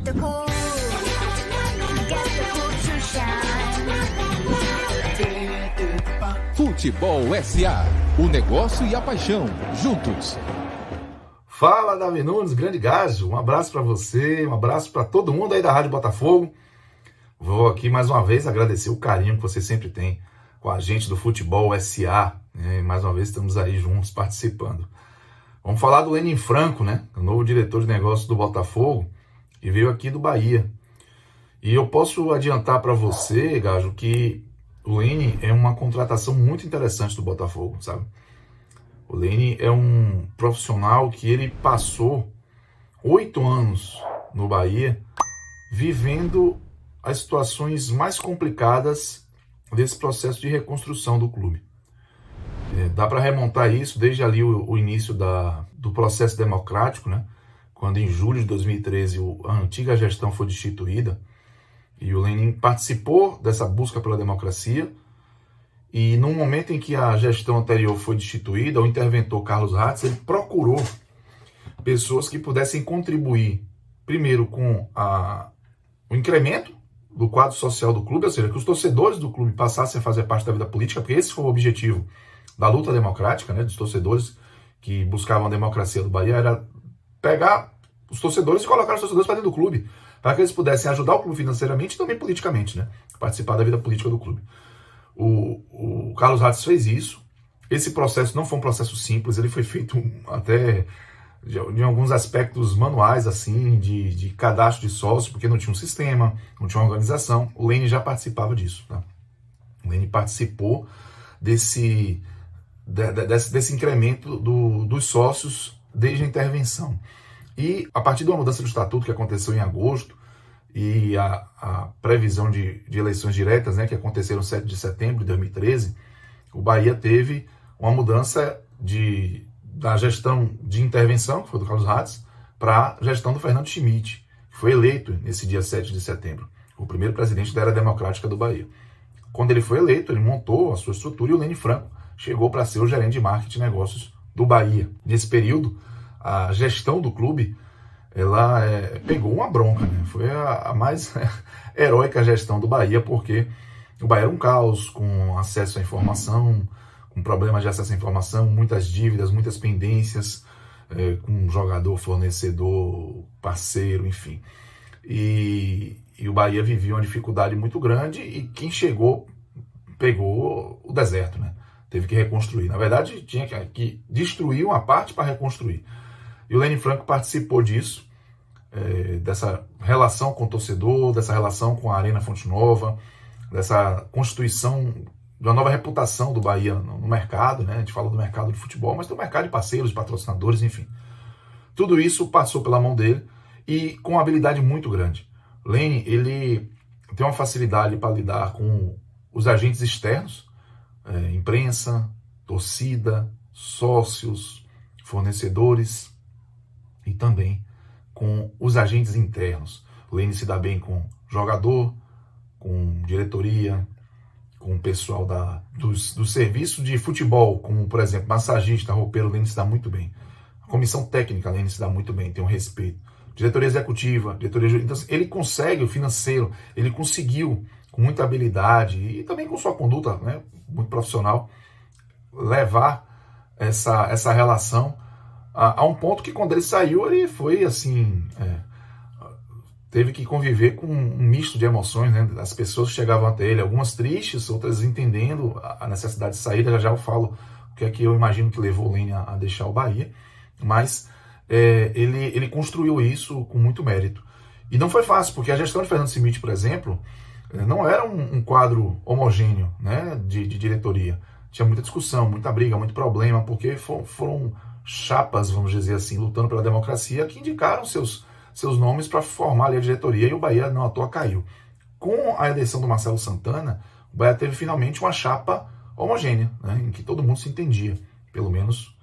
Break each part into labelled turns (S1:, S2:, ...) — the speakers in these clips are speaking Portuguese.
S1: Get the cool to shine.
S2: Futebol SA, o negócio e a paixão, juntos.
S3: Fala, Davi Nunes, grande gajo, um abraço para você, um abraço para todo mundo aí da Rádio Botafogo. Vou aqui mais uma vez agradecer o carinho que você sempre tem com a gente do Futebol SA, né? Mais uma vez estamos aí juntos participando. Vamos falar do Lênin Franco, né? O novo diretor de negócios do Botafogo, que veio aqui do Bahia. E eu posso adiantar para você, gajo, que o Lênin é uma contratação muito interessante do Botafogo, sabe? O Lênin é um profissional que ele passou 8 anos no Bahia vivendo as situações mais complicadas desse processo de reconstrução do clube. Dá para remontar isso desde ali o início do processo democrático, né? Quando em julho de 2013 a antiga gestão foi destituída e o Lênin participou dessa busca pela democracia. E no momento em que a gestão anterior foi destituída, o interventor Carlos Ratz, ele procurou pessoas que pudessem contribuir, primeiro, com o incremento do quadro social do clube, ou seja, que os torcedores do clube passassem a fazer parte da vida política, porque esse foi o objetivo da luta democrática, né, dos torcedores que buscavam a democracia do Bahia, era pegar os torcedores e colocar os torcedores para dentro do clube, para que eles pudessem ajudar o clube financeiramente e também politicamente, né, participar da vida política do clube. O Carlos Ratz fez isso. Esse processo não foi um processo simples, ele foi feito até de alguns aspectos manuais, assim, de cadastro de sócios, porque não tinha um sistema, não tinha uma organização. O Lênin já participava disso, tá? O Lênin participou desse incremento dos sócios desde a intervenção. E a partir de uma mudança do estatuto que aconteceu em agosto, e a previsão de eleições diretas, né, que aconteceram 7 de setembro de 2013, o Bahia teve uma mudança da gestão de intervenção, que foi do Carlos Ratz, para a gestão do Fernando Schmidt, que foi eleito nesse dia 7 de setembro, o primeiro presidente da era democrática do Bahia. Quando ele foi eleito, ele montou a sua estrutura e o Lênin Franco chegou para ser o gerente de marketing e negócios do Bahia. Nesse período, a gestão do clube ela pegou uma bronca, né? Foi a mais heróica gestão do Bahia, porque o Bahia era um caos, com acesso à informação, com problemas de acesso à informação, muitas dívidas, muitas pendências, com jogador, fornecedor, parceiro, enfim. E o Bahia vivia uma dificuldade muito grande e quem chegou pegou o deserto, né? Teve que reconstruir. Na verdade, tinha que destruir uma parte para reconstruir. E o Lênin Franco participou disso, dessa relação com o torcedor, dessa relação com a Arena Fonte Nova, dessa constituição de uma nova reputação do Bahia no mercado, né? A gente fala do mercado de futebol, mas tem o mercado de parceiros, de patrocinadores, enfim. Tudo isso passou pela mão dele e com uma habilidade muito grande. O Lênin, ele tem uma facilidade para lidar com os agentes externos, imprensa, torcida, sócios, fornecedores, e também com os agentes internos. O Lênin se dá bem com jogador, com diretoria, com o pessoal do serviço de futebol, como, por exemplo, massagista, roupeiro, o Lênin se dá muito bem. A comissão técnica, o Lênin se dá muito bem, tem um respeito. Diretoria executiva, então, ele consegue, o financeiro, ele conseguiu, com muita habilidade e também com sua conduta, né, muito profissional, levar essa relação a um ponto que quando ele saiu, ele foi assim, teve que conviver com um misto de emoções, né? As pessoas chegavam até ele, algumas tristes, outras entendendo a necessidade de saída. Já eu falo o que é que eu imagino que levou o Lênin a deixar o Bahia, mas ele construiu isso com muito mérito. E não foi fácil, porque a gestão de Fernando Schmidt, por exemplo, não era um quadro homogêneo, né, de diretoria. Tinha muita discussão, muita briga, muito problema, porque foram chapas, vamos dizer assim, lutando pela democracia, que indicaram seus nomes para formar ali a diretoria, e o Bahia não à toa caiu. Com a eleição do Marcelo Santana, o Bahia teve finalmente uma chapa homogênea, né, em que todo mundo se entendia, pelo menos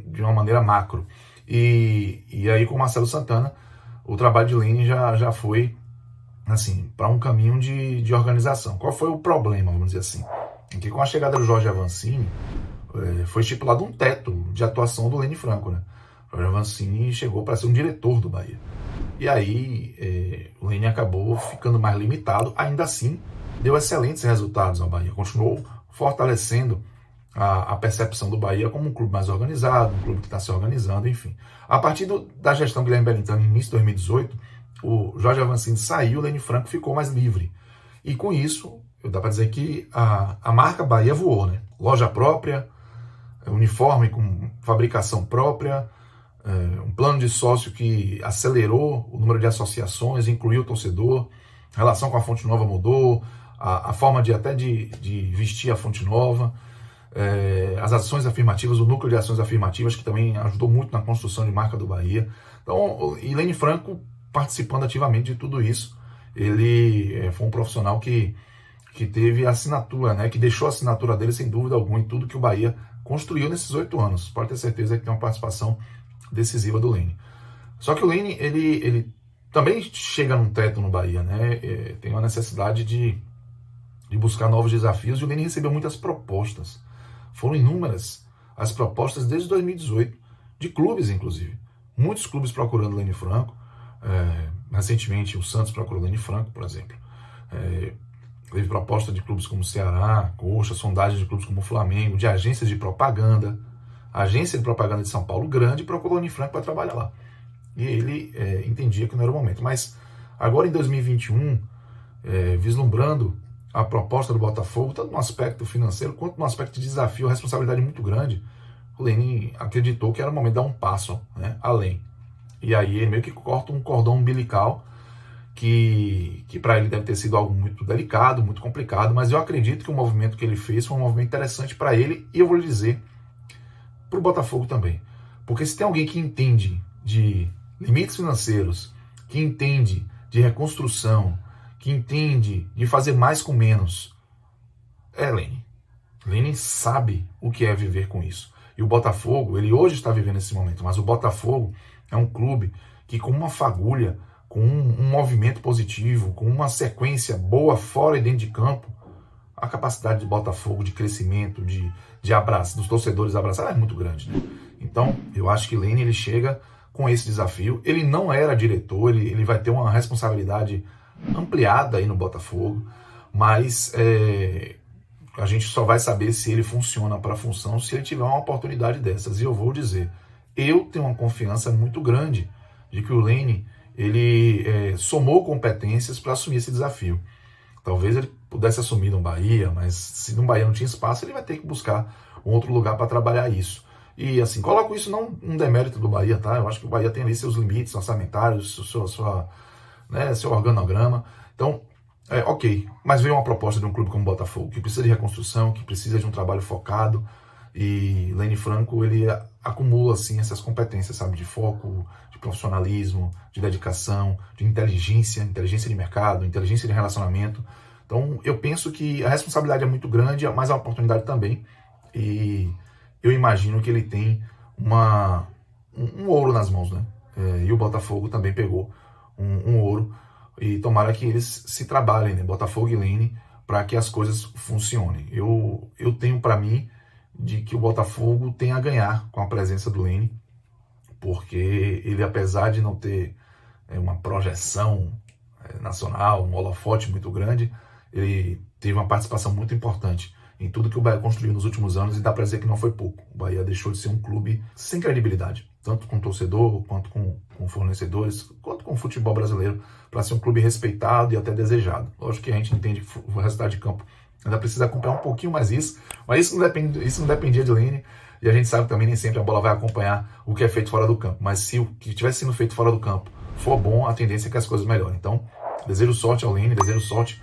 S3: de uma maneira macro. E aí com o Marcelo Santana, o trabalho de Lênin já foi assim, para um caminho de organização. Qual foi o problema, vamos dizer assim? Em que com a chegada do Jorge Avancini, foi estipulado um teto de atuação do Lênin Franco, né? O Jorge Avancini chegou para ser um diretor do Bahia. E aí o Lene acabou ficando mais limitado, ainda assim deu excelentes resultados ao Bahia, continuou fortalecendo a percepção do Bahia como um clube mais organizado, um clube que está se organizando, enfim. A partir da gestão Guilherme Belintani, no início de 2018, o Jorge Avancini saiu, o Lene Franco ficou mais livre. E com isso, dá para dizer que a marca Bahia voou, né? Loja própria, uniforme com fabricação própria, um plano de sócio que acelerou o número de associações, incluiu o torcedor, a relação com a Fonte Nova mudou, a forma de vestir a Fonte Nova, as ações afirmativas, o núcleo de ações afirmativas, que também ajudou muito na construção de marca do Bahia. Então, e Lene Franco participando ativamente de tudo isso. Ele foi um profissional que teve assinatura, né, que deixou a assinatura dele, sem dúvida alguma, em tudo que o Bahia construiu nesses 8 anos. Pode ter certeza que tem uma participação decisiva do Lene. Só que o Lene, ele também chega num teto no Bahia, né? Tem uma necessidade de buscar novos desafios, e o Lene recebeu muitas propostas. Foram inúmeras as propostas desde 2018, de clubes, inclusive. Muitos clubes procurando Lene Franco. Recentemente, o Santos procurou Lene Franco, por exemplo. Teve proposta de clubes como Ceará, Coxa, sondagem de clubes como Flamengo, de agências de propaganda. A agência de propaganda de São Paulo grande procurou Lene Franco para trabalhar lá. E ele entendia que não era o momento. Mas agora em 2021, vislumbrando a proposta do Botafogo, tanto no aspecto financeiro quanto no aspecto de desafio, responsabilidade muito grande, o Lene acreditou que era o momento de dar um passo, né, além. E aí ele meio que corta um cordão umbilical que para ele deve ter sido algo muito delicado, muito complicado, mas eu acredito que o movimento que ele fez foi um movimento interessante para ele, e eu vou lhe dizer, para o Botafogo também. Porque se tem alguém que entende de limites financeiros, que entende de reconstrução, que entende de fazer mais com menos, é Lene. Lene sabe o que é viver com isso. E o Botafogo, ele hoje está vivendo esse momento, mas o Botafogo é um clube que, com uma fagulha, com um movimento positivo, com uma sequência boa fora e dentro de campo, a capacidade de Botafogo de crescimento, de abraço, dos torcedores abraçar, é muito grande, né? Então, eu acho que Lene, ele chega com esse desafio. Ele não era diretor, ele vai ter uma responsabilidade ampliada aí no Botafogo, mas a gente só vai saber se ele funciona para a função se ele tiver uma oportunidade dessas. E eu vou dizer, eu tenho uma confiança muito grande de que o Lene, ele somou competências para assumir esse desafio. Talvez ele pudesse assumir no Bahia, mas se no Bahia não tinha espaço, ele vai ter que buscar um outro lugar para trabalhar isso. E assim, coloco isso não um demérito do Bahia, tá? Eu acho que o Bahia tem ali seus limites orçamentários, seu organograma. Então, ok. Mas veio uma proposta de um clube como o Botafogo, que precisa de reconstrução, que precisa de um trabalho focado. E Lene Franco, ele acumula assim essas competências, sabe, de foco, de profissionalismo, de dedicação, de inteligência de mercado, inteligência de relacionamento. Então, eu penso que a responsabilidade é muito grande, mas a oportunidade também. E eu imagino que ele tem um ouro nas mãos, né? E o Botafogo também pegou um ouro. E tomara que eles se trabalhem, né? Botafogo e Lene, para que as coisas funcionem. Eu tenho para mim de que o Botafogo tem a ganhar com a presença do Lene, porque ele, apesar de não ter uma projeção nacional, um holofote muito grande, ele teve uma participação muito importante em tudo que o Bahia construiu nos últimos anos, e dá para dizer que não foi pouco. O Bahia deixou de ser um clube sem credibilidade, tanto com o torcedor, quanto com fornecedores, quanto com o futebol brasileiro, para ser um clube respeitado e até desejado. Lógico que a gente entende que o resultado de campo ainda precisa acompanhar um pouquinho mais isso, mas isso não dependia de Lene, e a gente sabe também nem sempre a bola vai acompanhar o que é feito fora do campo, mas se o que estiver sendo feito fora do campo for bom, a tendência é que as coisas melhorem. Então, desejo sorte ao Lene, desejo sorte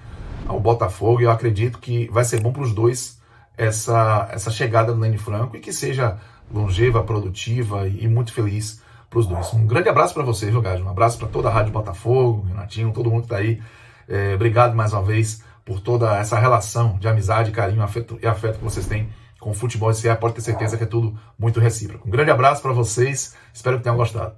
S3: ao Botafogo, e eu acredito que vai ser bom para os dois essa chegada do Lene Franco, e que seja longeva, produtiva e muito feliz para os dois. Um grande abraço para você, viu, Gádio? Um abraço para toda a Rádio Botafogo, Renatinho, todo mundo que está aí. Obrigado mais uma vez por toda essa relação de amizade, carinho e afeto que vocês têm com o futebol. Pode ter certeza que é tudo muito recíproco. Um grande abraço para vocês, espero que tenham gostado.